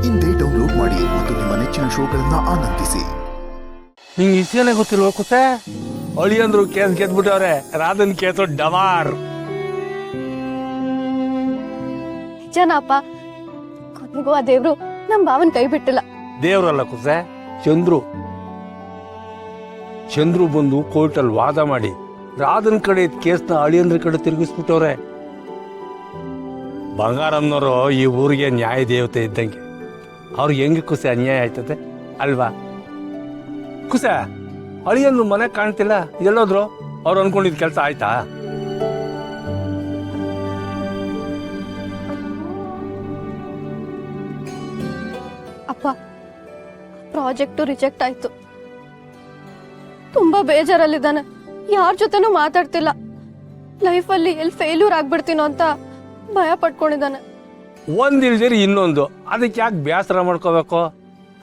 ಇಂದೇ ಡೌನ್ಲೋಡ್ ಮಾಡಿ ಮತ್ತು ನಿಮ್ಮ ನೆಚ್ಚಿನ ಶೋಗಳನ್ನ ಆನಂದಿಸಿ. ನಿಂಗೆ ಇಷ್ಟೇನೆ ಗೊತ್ತಿಲ್ವ ಕುಸೆ? ಅಳಿಯಂದ್ರು ಕೇಸ್ ಗೆದ್ಬಿಟ್ಟವ್ರೆ, ರಾಧನ್ ಕೇಸು ಡಮಾರ್. ನಿಜನಪ್ಪ, ಕೊನೆಗೂ ಆ ದೇವ್ರು ನಮ್ ಭಾವನ್ ಕೈ ಬಿಟ್ಟಿಲ್ಲ. ದೇವ್ರಲ್ಲ ಕುಸೆ, ಚಂದ್ರು ಬಂದು ಕೋರ್ಟಲ್ಲಿ ವಾದ ಮಾಡಿ ರಾಧನ್ ಕಡೆ ಕೇಸ್ನ ಅಳಿಯಂದ್ರ ಕಡೆ ತಿರುಗಿಸ್ಬಿಟ್ಟವ್ರೆ. ಬಂಗಾರಮ್ಮನವರು ಈ ಊರಿಗೆ ನ್ಯಾಯ ದೇವತೆ ಇದ್ದಂಗೆ, ಅವ್ರಿಗೆ ಹೆಂಗೆ ಕುಸೆ ಅನ್ಯಾಯ ಆಯ್ತದೆ ಅಲ್ವಾ? ಕುಸೆ, ಅಳಿಯಂದ್ರು ಮನೆ ಕಾಣ್ತಿಲ್ಲ, ಎಲ್ಲೋದ್ರು? ಅವ್ರು ಅನ್ಕೊಂಡಿದ್ ಕೆಲಸ ಆಯ್ತಾ? ಅಪ್ಪ, ಪ್ರಾಜೆಕ್ಟು ರಿಜೆಕ್ಟ್ ಆಯ್ತು. ತುಂಬಾ ಬೇಜಾರಲ್ಲಿದ್ದಾನೆ, ಯಾರ ಜೊತೆನೂ ಮಾತಾಡ್ತಿಲ್ಲ. ಲೈಫಲ್ಲಿ ಎಲ್ಲಿ ಫೇಲ್ಯೂರ್ ಆಗ್ಬಿಡ್ತೀನೋ ಅಂತ ಭಯ ಪಟ್ಕೊಂಡಿದ್ದಾನೆ. ಒಂದಿಲ್ದಿರಿ ಇನ್ನೊಂದು, ಅದಕ್ಕೆ ಯಾಕೆ ಬೇಸರ ಮಾಡ್ಕೋಬೇಕು?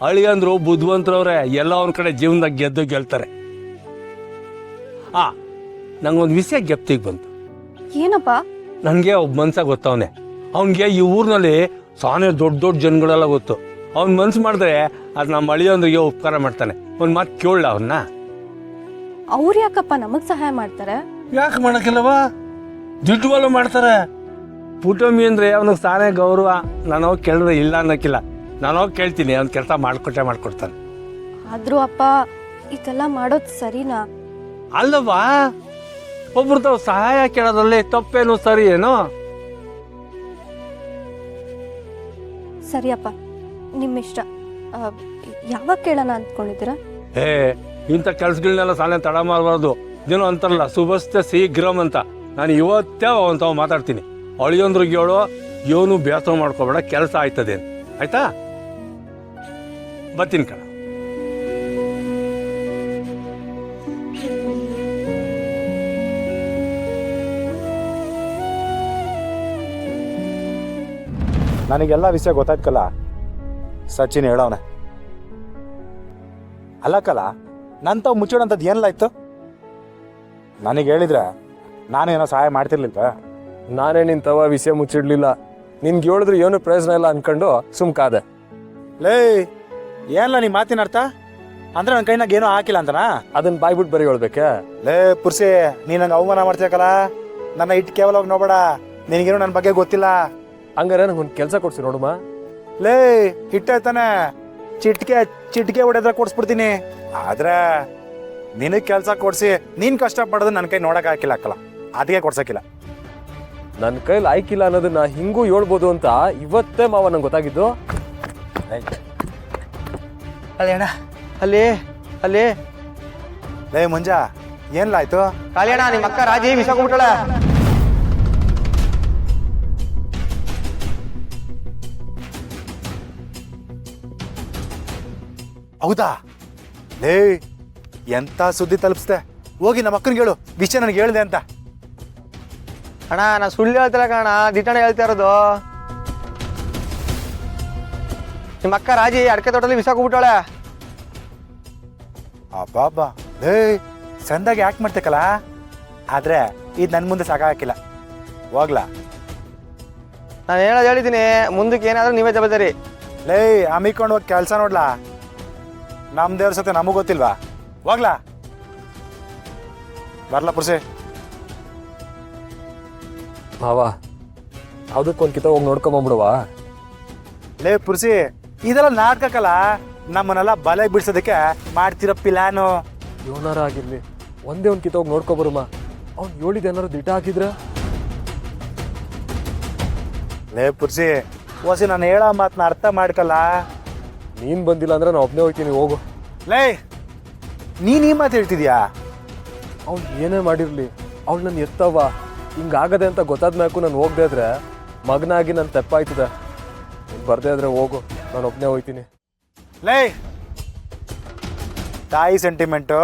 ಅಳಿಯಂದ್ರು ಬುದ್ಧಿವಂತರವ್ರೆ, ಎಲ್ಲ ಅವ್ರ ಕಡೆ ಜೀವನದಾಗ ಗೆಲ್ತಾರೆ. ನಂಗೊಂದು ವಿಷಯ ಗೆಪ್ತಿಗೆ ಬಂತು. ಏನಪ್ಪ? ನನಗೆ ಒಬ್ಬ ಮನ್ಸ ಗೊತ್ತವನೆ. ಅವನಿಗೆ ಈ ಊರಿನಲ್ಲಿ ಸಾನೆ ದೊಡ್ಡ ದೊಡ್ಡ ಜನಗಳೆಲ್ಲ ಗೊತ್ತು. ಅವ್ನ ಮನ್ಸು ಮಾಡಿದ್ರೆ ಅದು ನಮ್ಮ ಅಳಿಯಂದ್ರಿಗೆ ಉಪಕಾರ ಮಾಡ್ತಾನೆ. ಒಂದು ಮಾತು ಕೇಳಲ್ಲ ಅವನ್ನ. ಅವ್ರು ಯಾಕಪ್ಪ ನಮಗ್ ಸಹಾಯ ಮಾಡ್ತಾರೆ? ಯಾಕೆ ಮಾಡಕ್ಕಿಲ್ಲವಾ? ದುಡ್ಡುವಲ್ಲ ಮಾಡ್ತಾರೆ. ಪುಟಮಿ ಅಂದ್ರೆ ಅವನಿಗೆ ಸಾನೆ ಗೌರವ. ನಾನು ಹೋಗಿ ಕೇಳಿದ್ರೆ ಇಲ್ಲ ಅನ್ನೋಕ್ಕಿಲ್ಲ, ನಾನು ಹೋಗಿ ಕೇಳ್ತೀನಿ, ಅವ್ನ ಕೆಲಸ ಮಾಡ್ಕೊಡ್ತಾನೆ. ಆದ್ರೂ ಅಪ್ಪ, ಇದೆಲ್ಲ ಮಾಡೋದು ಸರಿನಾ? ಅಲ್ಲವಾ, ಒಬ್ರದ್ದು ಸಹಾಯ ಕೇಳೋದ್ರಲ್ಲಿ ತಪ್ಪೇನು ಸರಿ ಏನೋ? ಸರಿಯಪ್ಪ, ನಿಮ್ಮಿಷ್ಟ. ಯಾವಾಗ ಕೇಳೋಣ ಅಂದ್ಕೊಂಡಿದ್ದೀರಾ? ಇಂಥ ಕೆಲ್ಸಗಳನ್ನೆಲ್ಲ ಸಾನೆ ತಡ ಮಾಡಬಾರ್ದು. ಏನೋ ಅಂತಾರಲ್ಲ, ಸುಬಸ್ತೆ ಶೀಘ್ರಂ ಅಂತ. ನಾನು ಇವತ್ತೇ ಅವಂತಾವ್ ಮಾತಾಡ್ತೀನಿ. ಅಳಿಯಂದ್ರಿಗೆ ಹೇಳೋ, ಇವನು ಬೇಸರ ಮಾಡ್ಕೋಬೇಡ, ಕೆಲಸ ಆಯ್ತದೆ, ಆಯ್ತಾ? ಬರ್ತೀನಿ ಕಣ. ನನಗೆಲ್ಲ ವಿಷಯ ಗೊತ್ತಾಯ್ತಲ್ಲ, ಸಚಿನ್ ಹೇಳವನೆ. ಅಲ್ಲಕ್ಕಲ್ಲ, ನಂತಾವ್ ಮುಚ್ಚೋಣಂಥದ್ದು ಏನಿಲ್ಲಾಯ್ತು? ನನಗೆ ಹೇಳಿದ್ರೆ ನಾನೇನೋ ಸಹಾಯ ಮಾಡ್ತಿರ್ಲಿಲ್ವ? ನಾನೇ ನಿಂತವ ವಿಷಯ ಮುಚ್ಚಿಡ್ಲಿಲ್ಲ. ನಿನ್ಗೆ ಹೇಳಿದ್ರು ಏನು ಪ್ರಯೋಜನ ಇಲ್ಲ ಅನ್ಕೊಂಡು ಸುಮ್ಕಾದೆ. ಲೇ, ಏನಲ್ಲ ನಿಮ್ಮ ಮಾತಿನ ಅರ್ಥ? ಅಂದ್ರೆ ನನ್ನ ಕೈನಾಗ ಏನೋ ಹಾಕಿಲ್ಲ ಅಂತನಾ? ಅದನ್ನ ಬಾಯ್ಬಿಟ್ಟು ಬರೀ ಹೇಳ್ಬೇಕೆ? ಲೇ ಪುರ್ಸಿ, ನೀನ್ ನಂಗೆ ಅವಮಾನ ಮಾಡ್ತೀಯಕ್ಕಲ್ಲ. ನನ್ನ ಇಟ್ಟು ಕೇವಲ ನೋಡಬೇಡ, ನಿನಗೇನು ನನ್ನ ಬಗ್ಗೆ ಗೊತ್ತಿಲ್ಲ. ಹಂಗಾರೆ ನಂಗೊಂದು ಕೆಲಸ ಕೊಡ್ಸಿ ನೋಡುಮ. ಲೇ, ಹಿಟ್ಟಾಯ್ತಾನೆ, ಚಿಟ್ಕೆ ಹೊಡೆದ್ರೆ ಕೊಡ್ಸ್ಬಿಡ್ತೀನಿ. ಆದ್ರೆ ನಿನಗ್ ಕೆಲ್ಸ ಕೊಡ್ಸಿ ನೀನ್ ಕಷ್ಟ ಪಡೋದು ನನ್ನ ಕೈ ನೋಡಕ್ ಹಾಕಿಲ್ಲ ಅಕ್ಕಲ್ಲ, ಅದಕ್ಕೆ ಕೊಡ್ಸಕ್ಕಿಲ್ಲ. ನನ್ನ ಕೈಲಿ ಆಯ್ಕಿಲ್ಲ ಅನ್ನೋದನ್ನ ಹಿಂಗೂ ಹೇಳ್ಬೋದು ಅಂತ ಇವತ್ತೇ ಮಾವ ನಂಗೆ ಗೊತ್ತಾಗಿದ್ದು. ಅಲ್ಲೇ ಅಣ್ಣ, ಅಲ್ಲಿ ಲೇ ಮುಂಜಾ, ಏನ್ಲಾಯ್ತು? ಕಾಲಿ ಅಣ್ಣ, ನಿಮ್ಮ ಅಕ್ಕ ರಾಜಿ ಬಿಸಾಕೊಂಡ್ಬಿಟ್ಟಾಳ. ಹೌದಾ? ಲೇ, ಎಂತ ಸುದ್ದಿ ತಲುಪಿಸ್ದೆ. ಹೋಗಿ ನಮ್ಮ ಅಕ್ಕನಿಗೆ ಹೇಳು, ವಿಷಯ ನನಗೆ ಹೇಳಿದೆ ಅಂತ. ಅಣ್ಣ, ನಾ ಸುಳ್ಳು ಹೇಳ್ತಿಲ್ಲ ಕಣ, ದಿಟ್ಟಣ ಹೇಳ್ತಾ ಇರೋದು. ನಿಮ್ಮ ಅಕ್ಕ ರಾಜಿ ಅಡಕೆ ತೋಟದಲ್ಲಿ ಬಿಸಾಕೊಂಡ್ಬಿಟ್ಟಾಳೆ. ಅಬ್ಬಾ, ಲೇ ಸಂದಾಗಿ ಯಾಕೆ ಮಾಡ್ತೇಕಲ್ಲ? ಆದ್ರೆ ಇದು ನನ್ನ ಮುಂದೆ ಸಾಕಾಗಿಲ್ಲ. ಹೋಗ್ಲಾ? ನಾನು ಹೇಳೋದು ಹೇಳಿದ್ದೀನಿ, ಮುಂದಕ್ಕೆ ಏನಾದ್ರೂ ನೀವೇ ಜವಾಬ್ದಾರಿ. ಲೇ, ಹಮ್ಮಿಕೊಂಡು ಹೋಗಿ ಕೆಲಸ ನೋಡ್ಲಾ? ನಮ್ಮ ದೇವ್ರ ಸತೆ ನಮಗ್ ಗೊತ್ತಿಲ್ವಾ? ಹೋಗ್ಲಾ? ಬರ್ಲಾ ಪುರ್ಸಿ? ಮಾವ, ಅದಕ್ಕೊಂದು ಕಿತ ಹೋಗಿ ನೋಡ್ಕೊಂಬಂಬಿಡುವ. ಲೇ ಪುರ್ಸಿ, ಇದೆಲ್ಲ ನಾಟಕಕ್ಕಲ್ಲ, ನಮ್ಮನ್ನೆಲ್ಲ ಬಲೆಗೆ ಬಿಡ್ಸೋದಕ್ಕೆ ಮಾಡ್ತಿರೋ ಪ್ಲಾನು. ಯೋನಾರ ಆಗಿರ್ಲಿ, ಒಂದೇ ಒಂದು ಕಿತ ಹೋಗಿ ನೋಡ್ಕೊಬರುಮ. ಅವ್ನು ಹೇಳಿದ ಏನಾರು ದಿಟ ಹಾಕಿದ್ರ? ಲೇ ಪುರ್ಸಿ, ಓಸಿ ನಾನು ಹೇಳೋ ಮಾತನ್ನ ಅರ್ಥ ಮಾಡ್ಕಲ್ಲ. ನೀನ್ ಬಂದಿಲ್ಲ ಅಂದ್ರೆ ನಾನು ಒಬ್ಬನೇ ಹೋಗ್ತೀನಿ, ಹೋಗು. ಲೇ, ನೀನ್ ಈ ಮಾತು ಹೇಳ್ತಿದ್ಯಾ? ಅವ್ನು ಏನೇ ಮಾಡಿರ್ಲಿ, ಅವ್ಳು ನನ್ನ ಎತ್ತವ. ಹಿಂಗಾಗದೆ ಅಂತ ಗೊತ್ತಾದ್ಮ್ಯಾಕು ನಾನು ಹೋಗದೆ ಇದ್ರೆ ಮಗನಾಗಿ ನನ್ನ ತೆಪ್ಪಾಯ್ತದೆ. ನೀನು ಬರ್ದೇ ಇದ್ರೆ ಹೋಗು, ನಾನು ಒಬ್ಬನೇ ಹೋಗ್ತೀನಿ. ಲೇ, ತಾಯಿ ಸೆಂಟಿಮೆಂಟು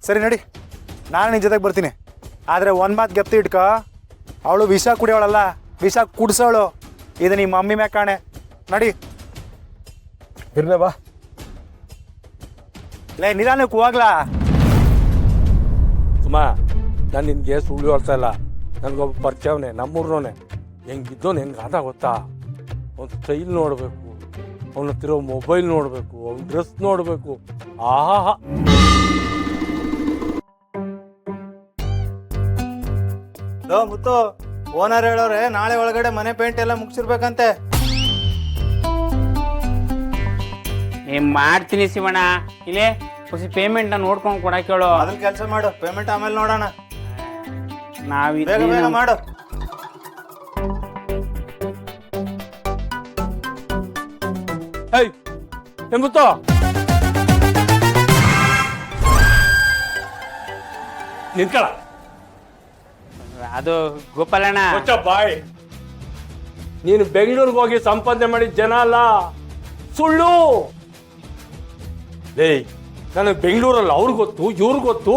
ಸರಿ, ನಡಿ, ನಾನು ನಿನ್ನ ಜೊತೆಗೆ ಬರ್ತೀನಿ. ಆದರೆ ಒಂದು ಮಾತು ಗೆಪ್ತಿ ಇಟ್ಕೋ, ಅವಳು ವಿಷ ಕುಡಿಯೋಳಲ್ಲ, ವಿಷ ಕುಡಿಸೋಳು. ಇದು ನಿಮ್ಮ ಮಮ್ಮಿ ಮ್ಯಾಕ್ ಕಾಣೆ. ನಡಿ. ಇರ್ನೇ ಬಾ. ಲೇ, ನಿಧಾನಕ್ಕೆ ಹೋಗ್ಲಾ? ಸುಮಾ, ನಾನು ನಿನ್ಗೆ ಸುಳ್ಳು ಹೇಳ್ತಾ ಇಲ್ಲ. ನನಗೊಬ್ಬ ಪರಿಚಯವನೇ, ನಮ್ಮೂರ್ನವನೇ. ಹೆಂಗಿದ್ದೋನು ಹೆಂಗೆ ಆದ ಗೊತ್ತಾ? ಅವ್ನ ಸ್ಟೈಲ್ ನೋಡಬೇಕು, ಅವನ ಹತ್ತಿರೋ ಮೊಬೈಲ್ ನೋಡಬೇಕು, ಅವ್ನ ಡ್ರೆಸ್ ನೋಡಬೇಕು. ಆಹಾ, ಮುತ್ತು ಓನರ್ ಹೇಳೋರೆ ನಾಳೆ ಒಳಗಡೆ ಮನೆ ಪೇಂಟ್ ಎಲ್ಲ ಮುಗಿಸಿರ್ಬೇಕಂತೆ. ಮಾಡ್ತೀನಿ ಶಿವಣ್ಣ. ಇಲ್ಲೇ ಹೊಸ ಪೇಮೆಂಟ್ ನೋಡ್ಕೊಂಡು ಕೊಡಕ್ಕೆ ಹೇಳು. ಅದ್ರಲ್ಲಿ ಕೆಲಸ ಮಾಡು, ಪೇಮೆಂಟ್ ಆಮೇಲೆ ನೋಡೋಣ. ಬೇಗ ಬೇಗ ನಾವ್ ಮಾಡು. ಹೇಯ್ ಎಂಬುತ್ತೋ ನಿಂತ್ಕಳ. ಅದು ಗೋಪಾಲಣ್ಣ. ಕೊಚ್ಚ ಬಾಯ್. ನೀನು ಬೆಂಗಳೂರಿಗೆ ಹೋಗಿ ಸಂಪಾದನೆ ಮಾಡಿದ ಜನ ಅಲ್ಲ, ಸುಳ್ಳು. ಏಯ್ ನನಗೆ ಬೆಂಗಳೂರಲ್ಲಿ ಅವ್ರಿಗೆ ಗೊತ್ತು, ಇವ್ರಿಗೆ ಗೊತ್ತು,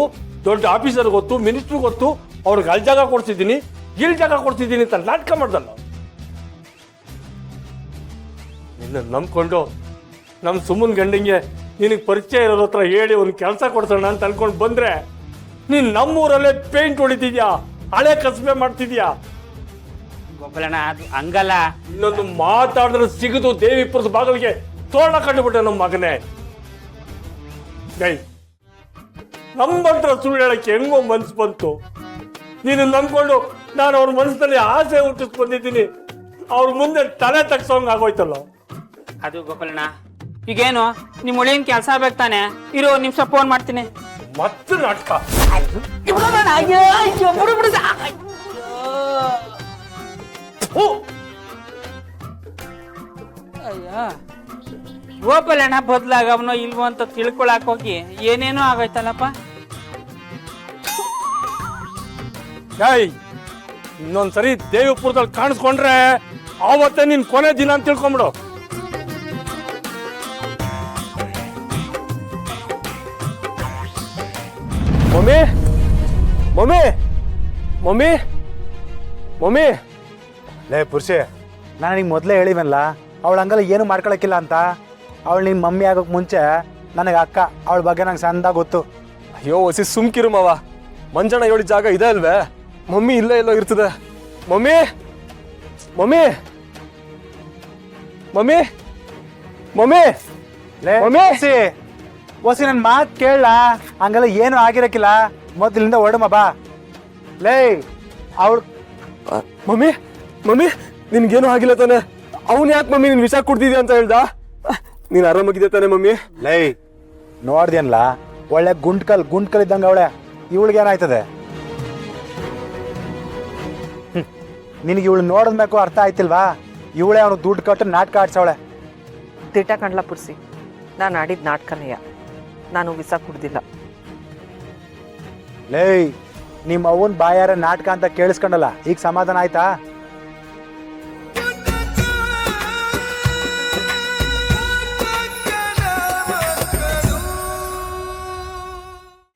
ದೊಡ್ಡ ಆಫೀಸರ್ ಗೊತ್ತು, ಮಿನಿಸ್ಟ್ರ್ ಗೊತ್ತು, ಅವ್ರಿಗೆ ಅಲ್ಲಿ ಜಾಗ ಕೊಡ್ಸಿದ್ದೀನಿ, ಇಲ್ಲಿ ಜಾಗ ಕೊಡ್ಸಿದ್ದೀನಿ ಅಂತ ನಾಟಕ ಮಾಡ್ದಲ್ಲ. ನಿನ್ನ ನಂಬ್ಕೊಂಡು ನಮ್ಮ ಸುಮ್ಮನ್ ಗಂಡಂಗೆ ನಿನಗೆ ಪರಿಚಯ ಇರೋರ ಹತ್ರ ಹೇಳಿ ಒಂದು ಕೆಲಸ ಕೊಡ್ಸೋಣ ಅಂತ ಅನ್ಕೊಂಡು ಬಂದ್ರೆ ನೀನು ನಮ್ಮೂರಲ್ಲೇ ಪೇಂಟ್ ಹೊಡಿತಿದ್ಯಾ, ಹಳೆ ಕಸಬೆ ಮಾಡ್ತಿದ್ಯಾ. ಗೋಪಾಲಣ್ಣ ಅದು ಹಂಗಲ್ಲ. ಇನ್ನೊಂದು ಮಾತಾಡಿದ್ರೆ ಸಿಗದು ದೇವಿಪುರದ ಬಾಗಿಲಿಗೆ ತೋರಣ ಕಂಡುಬಿಟ್ಟೆ ನಮ್ಮ ಮಗನೇ. ಗೈ ನಮ್ಮಂತ್ರ ಸುಳ್ಳು ಹೇಳಕ್ಕೆ ಹೆಂಗೋ ಮನ್ಸು ಬಂತು. ನೀನು ನಂಬ್ಕೊಂಡು ನಾನು ಅವ್ರ ಮನಸ್ಸಿನಲ್ಲಿ ಆಸೆ ಹುಟ್ಟಿಸ್ ಬಂದಿದ್ದೀನಿ, ಅವ್ರ ಮುಂದೆ ತಲೆ ತಗ್ಸೋಂಗ್ ಆಗೋಯ್ತಲ್ಲ. ಅದು ಗೋಪಾಲಣ್ಣ ಈಗೇನು ನಿಮ್ಮ ಒಳ್ಳೆಯ ಕೆಲಸ ಆಗ್ಬೇಕು ತಾನೆ. ಇರೋ ನಿಮಿಷ ಫೋನ್ ಮಾಡ್ತೀನಿ. ಮತ್ತೆ ನಾಟಕ. ಥು. ಅಯ್ಯೋ ಗೋಪಾಲಣ್ಣ ಬದ್ಲಾಗವನೋ ಇಲ್ವೋ ಅಂತ ತಿಳ್ಕೊಳಕ್ ಹೋಗಿ ಏನೇನೋ ಆಗೋಯ್ತಲ್ಲಪ್ಪ. ಗೈ ಇನ್ನೊಂದ್ಸರಿ ದೇವಿಪುರದಲ್ಲಿ ಕಾಣಿಸ್ಕೊಂಡ್ರೆ ಆವತ್ತೇ ನಿನ್ ಕೊನೆ ದಿನ ಅಂತ ತಿಳ್ಕೊಂಬಿಡು. ಮಮ್ಮಿ ಮಮ್ಮಿ ಮಮ್ಮಿ ಮಮ್ಮಿ ಲೇ ಪುರುಷಿ, ನಾನು ನಿಂಗೆ ಮೊದಲೇ ಹೇಳಿವಲ್ಲ ಅವಳು ಹಂಗಲ್ಲ ಏನು ಮಾಡ್ಕೊಳಕ್ಕಿಲ್ಲ ಅಂತ. ಅವಳು ನಿನ್ನ ಮಮ್ಮಿ ಆಗೋಕ್ಕೆ ಮುಂಚೆ ನನಗೆ ಅಕ್ಕ, ಅವಳ ಬಗ್ಗೆ ನಂಗೆ ಸಂದ ಗೊತ್ತು. ಅಯ್ಯೋ ಹೊಸಿ ಸುಮ್ಕಿರು ಮಾವ. ಮಂಜಣ್ಣ ಹೇಳಿದ ಜಾಗ ಇದೆ ಅಲ್ವೇ? ಮಮ್ಮಿ ಇಲ್ಲೇ ಎಲ್ಲೋ ಇರ್ತದೆ. ಮಮ್ಮಿ ಮಮ್ಮಿ ಮಮ್ಮಿ ಮಮ್ಮಿ ಲೇ ಮಮ್ಮಿ! ಹೊಸಿ ನನ್ನ ಮಾತು ಕೇಳ, ಹಂಗೆಲ್ಲ ಏನು ಆಗಿರಕ್ಕಿಲ್ಲ. ಮೊದಲಿಂದ ಹೊಡಮ ಬಾ. ಲೇ ಅವಳು ಮಮ್ಮಿ ಮಮ್ಮಿ ನಿನ್ಗೇನು ಆಗಿಲ್ಲ ತಾನೆ? ಅವನು ಯಾಕೆ ಮಮ್ಮಿ ನೀನು ವಿಷ ಕೊಡ್ತಿದ್ಯಾ ಅಂತ ಹೇಳ್ದ? ನೀನು ಆರಾಮಾಗಿದೆ ತಾನೆ ಮಮ್ಮಿ? ಲೇ ನೋಡ್ದೇನಲ್ಲ, ಒಳ್ಳೆ ಗುಂಟ್ಕಲ್ ಇದ್ದಂಗೆ ಅವಳೆ. ಇವಳಿಗೇನಾಯ್ತದೆ? ನಿನಗೆ ಇವಳು ನೋಡಿದ್ಮೇಕು ಅರ್ಥ ಆಯ್ತಿಲ್ವಾ? ಇವಳೇ ಅವ್ನಿಗೆ ದುಡ್ಡು ಕೊಟ್ಟು ನಾಟಕ ಆಡ್ಸವಳೆ. ತಿಟ್ಟ ಕಂಡ್ಲ ಪುರ್ಸಿ, ನಾನು ಆಡಿದ ನಾಟಕನೆಯ, ನಾನು ವಿಸ ಕುಡ್ದಿಲ್ಲ. ಲೇ ನಿಮ್ಮ ಅವನ್ ಬಾಯಾರ ನಾಟಕ ಅಂತ ಕೇಳಿಸ್ಕೊಂಡಲ್ಲ, ಈಗ ಸಮಾಧಾನ ಆಯ್ತಾ?